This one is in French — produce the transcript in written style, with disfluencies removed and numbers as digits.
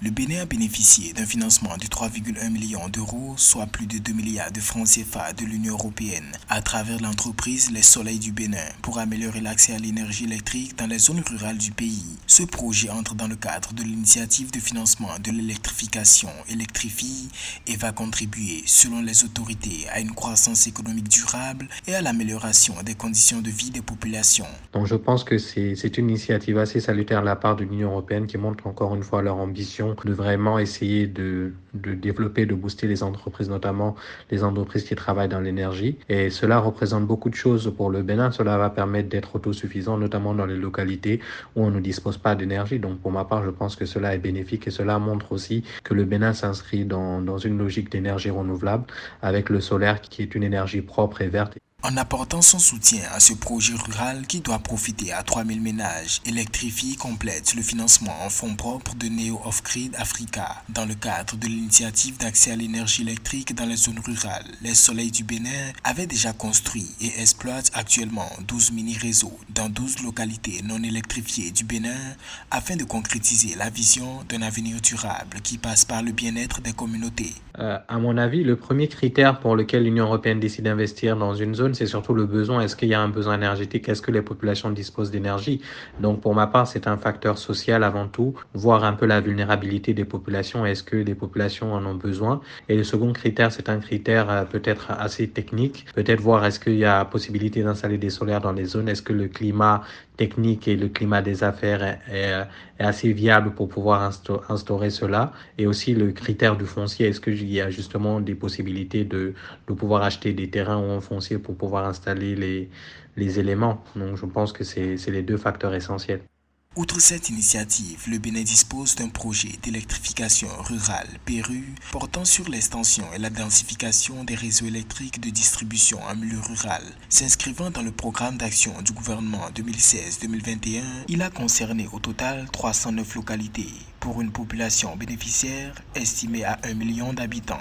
Le Bénin a bénéficié d'un financement de 3,1 millions d'euros, soit plus de 2 milliards de francs CFA de l'Union européenne, à travers l'entreprise Les Soleils du Bénin, pour améliorer l'accès à l'énergie électrique dans les zones rurales du pays. Ce projet entre dans le cadre de l'initiative de financement de l'électrification Électrifie et va contribuer, selon les autorités, à une croissance économique durable et à l'amélioration des conditions de vie des populations. Donc je pense que c'est une initiative assez salutaire de la part de l'Union européenne qui montre encore une fois leur ambition de vraiment essayer de développer, de booster les entreprises, notamment les entreprises qui travaillent dans l'énergie. Et cela représente beaucoup de choses pour le Bénin. Cela va permettre d'être autosuffisant, notamment dans les localités où on ne dispose pas d'énergie. Donc pour ma part, je pense que cela est bénéfique et cela montre aussi que le Bénin s'inscrit dans une logique d'énergie renouvelable avec le solaire qui est une énergie propre et verte. En apportant son soutien à ce projet rural qui doit profiter à 3000 ménages, Electrify complète le financement en fonds propres de Neo Off-Grid Africa. Dans le cadre de l'initiative d'accès à l'énergie électrique dans les zones rurales, les Soleils du Bénin avaient déjà construit et exploitent actuellement 12 mini-réseaux dans 12 localités non électrifiées du Bénin afin de concrétiser la vision d'un avenir durable qui passe par le bien-être des communautés. À mon avis, le premier critère pour lequel l'Union européenne décide d'investir dans une zone, c'est surtout le besoin. Est-ce qu'il y a un besoin énergétique? Est-ce que les populations disposent d'énergie? Donc, pour ma part, c'est un facteur social avant tout, voir un peu la vulnérabilité des populations. Est-ce que les populations en ont besoin? Et le second critère, c'est un critère peut-être assez technique. Peut-être voir est-ce qu'il y a possibilité d'installer des solaires dans les zones? Est-ce que le climat technique et le climat des affaires est assez viable pour pouvoir instaurer cela? Et aussi le critère du foncier, est-ce qu'il y a justement des possibilités de pouvoir acheter des terrains ou un foncier pour pouvoir installer les éléments? Donc je pense que c'est les deux facteurs essentiels. Outre cette initiative, le Bénin dispose d'un projet d'électrification rurale PERU portant sur l'extension et la densification des réseaux électriques de distribution en milieu rural. S'inscrivant dans le programme d'action du gouvernement 2016-2021, il a concerné au total 309 localités pour une population bénéficiaire estimée à 1 million d'habitants.